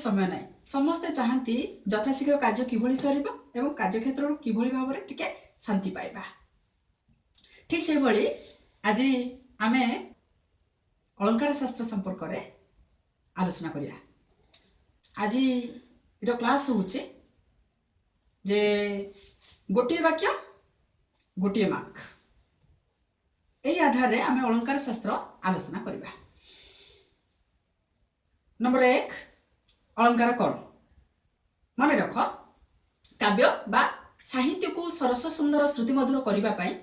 समय ना समस्ते चाहती यथाशीघ्र कार्य किभଳି सरिबा एवं कार्यक्षेत्र किभଳି भाव टिके शांति पाइबा। ठीक से भली आज आमे अलंकार शास्त्र संपर्क रे आलोचना करिया। आज इरो क्लास होचे जे गोटे वाक्य गोटे मार्क एही आधार रे आमे अलंकार शास्त्र आलोचना करिबा। नंबर 1 अलंकार कौन मन रख काव्य बा साहित्य को सरस सुंदर श्रुति मधुर करबा पई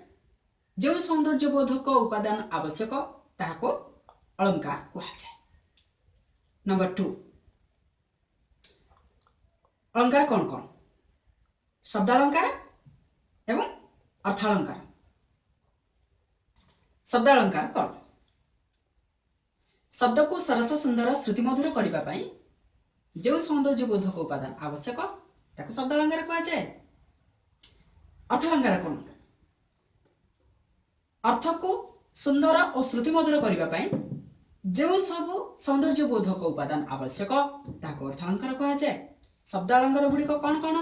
जो सौंदर्य बोधक उपादान आवश्यक ताको अलंकार कहा जाए। नंबर 2 अलंकार कौन कौन शब्दालंकार एवं अर्थालंकार। शब्दालंकार कौन शब्द को सरस सुंदर श्रुति मधुर करबा पई जो सौंदर्य बोधक उपादान आवश्यक ताको शब्दालंकार कहा जाए। अर्थालंकार कौन अर्थ को सुंदर और श्रुति मधुर करबा पई जो सब सौंदर्य बोधक उपादान आवश्यक ताको अर्थालंकार कहा जाए। शब्दालंकार गुड़िक कौन कौन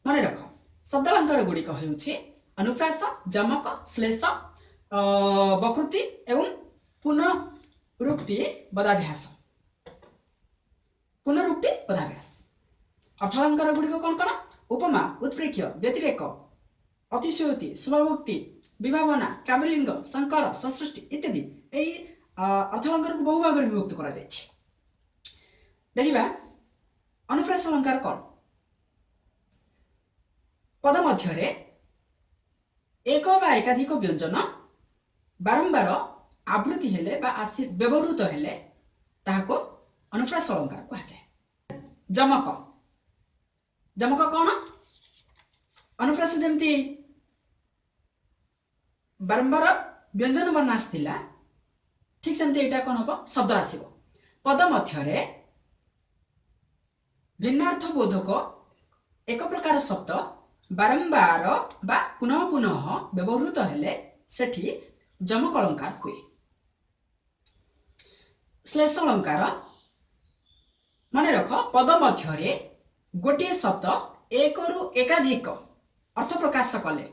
मन रख शब्दालंकार गुड़िक हेउछि अनुप्रास जमक श्लेष वकृति एवं पुनरुक्ति पदाभ्यास। पुनरुक्ति पदाभ्यास। अर्थालंकार गुड़िक कौन कौन उपमा उत्प्रेक्ष्य व्यतिरेक अतिशयोक्ति शुभभक्ति विभावना काव्यलिंग संकर ससृष्टि इत्यादि एई अर्थालंकार को बहु भाग में विभक्त करा जाय छै। देखिबा अनुप्रास अलंकार कौन पद मध्य एक बा एकाधिक व्यंजन बारंबार आवृत्ति हेले बा व्यवहृत हेले ताहाको अनुप्रास अलंकार कहा जाए। जमक जमक कौन अनुप्रास जमती बारंबार व्यंजन वर्ण आसला ठीक सेमती एटा कौन हम शब्द आसब पद मध्य भिन्नार्थ बोधक एक प्रकार शब्द बारंबार बा पुनः पुनः व्यवहृत हेले सेठी जमक अलंकार हुए। श्लेष अलंकार मन रख पद मध्य गोटे शब्द एक रु एकाधिक अर्थ प्रकाश कले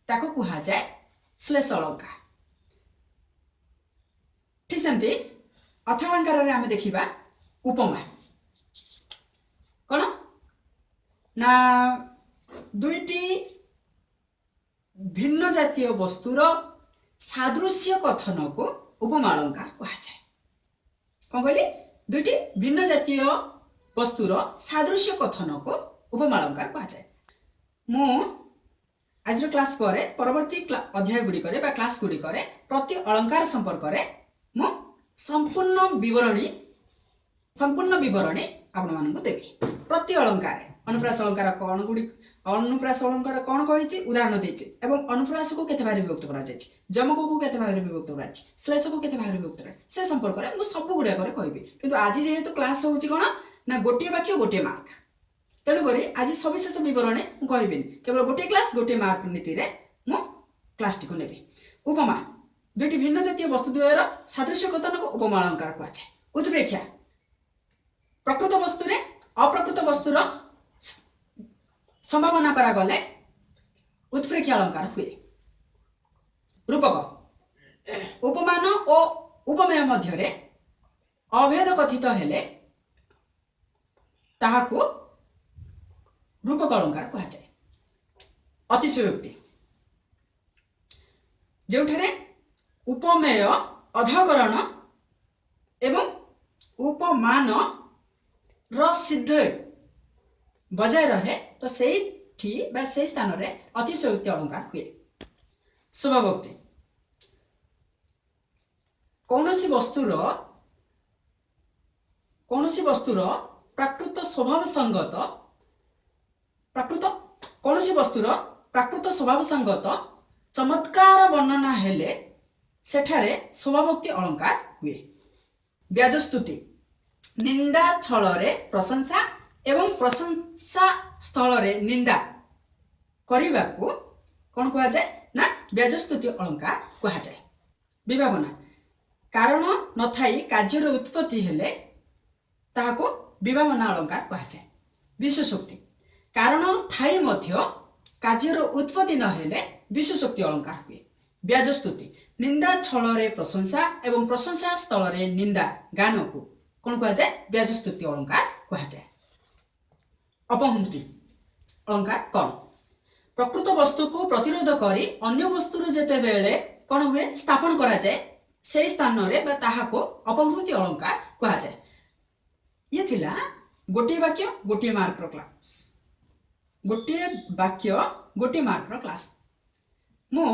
ताको कहा जाए श्लेष अलंकार। ठीक सेमती अर्थालंकार रे आमे देखिबा उपमा कौन ना दुईटी भिन्न जातीय वस्तुर सादृश्य कथन को उपमा अलंकार कहा जाए। कौन कहली दुईटी भिन्न जातीय वस्तुर सादृश्य कथन को उपमा अलंकार कहा जाए। मु आज क्लास पर परवर्ती अध्याय गुड़िक क्लास गुड़िक प्रति अलंकार संपर्क मु संपूर्ण विवरणी आपण मानक देवी। प्रति अलंकार अनुप्रास अलंकार कौन गुड़ी अनुप्रास अलंकार कौन कही उदाहरण देछि एवं अनुप्रास को केते भाग विभक्त करा जाय जमक को केते भाग विभक्त करा जाय श्लेष को केते भाग विभक्त करा से संपर्क रे मु सब गुडा करे कहबी। किंतु आज जेहेतु क्लास होछि कोन ना गोटे वाक्य गोटे मार्क तेणु करी आज सविशेष विवरणी मु कहबिनी केवल गोटे क्लास गोटे मार्क नीति रे मु क्लास टी को नेबी। उपमा दुईटी भिन्न जातीय वस्तु द्वयर सादृश्य कथन को उपमा अलंकार कहा जाय। उत्प्रेक्षा प्रकृत वस्तु रे अप्रकृत वस्तुर संभावना करा गले उत्प्रेक्ष्य अलंकार हुए। रूपक उपमान और उपमेय मध्य अभेद कथित हेले ताहाको रूपक अलंकार कहा जाए। अतिशयोक्ति जोठारे उपमेय अधकरण एवं उपमान सिद्ध बजाय रहे तो से स्थान रे अतिशयोक्ति अलंकार हुए। शुभभक्ति कौनसी वस्तुर प्राकृत स्वभाव संगत चमत्कार वर्णना हेले सेठारे शुभभक्ति अलंकार हुए। व्याजस्तुति निंदा छल रे प्रशंसा एवं प्रशंसा स्थल रे निंदा करने को कौन कहा जाए ना व्याजस्तुति अलंकार कहा जाए। विभावना कारण न थाई कार्यर उत्पत्ति हेले ताहाको विभावना अलंकार कहुए। विशेषोक्ति कारण थाई मध्य कार्यर उत्पत्ति नहेले विशेषोक्ति अलंकार हुए। व्याजस्तुति निंदा छल प्रशंसा एवं प्रशंसा स्थल निंदा गान को कौन कहुए व्याजस्तुति अलंकार कहुए। अपहृति अलंकार कौन प्रकृत वस्तु को प्रतिरोध करी अन्य वस्तु जेते बेले कौन हुए स्थापन करा जाए से स्थान रे ताहाको अपहृति अलंकार कहा जाए। ये थिला गोटे वाक्य गोटे मार्क रो क्लास। गोटे वाक्य गोटे मार्क रो क्लास। मो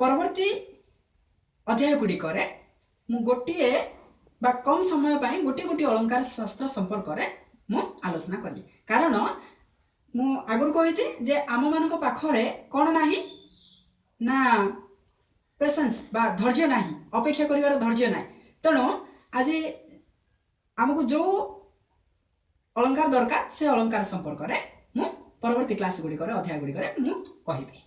परवर्ती अध्याय गुडी करे मु गोटे बा कम समय पाई गोटे गोटे अलंकार शास्त्र संपर्क रे मु आलोचना करी। कारण मु आगुर कहिछि जे आम मानको पाखरे कोन नाही ना पेशेंस बा धैर्य नाही, अपेक्षा करिवार धैर्य नाही। तेणु आज आमको जो अलंकार दरकार से अलंकार संपर्क रे मु परवर्ती क्लास गुडी करे अध्याय गुडी करे मु कहिबी।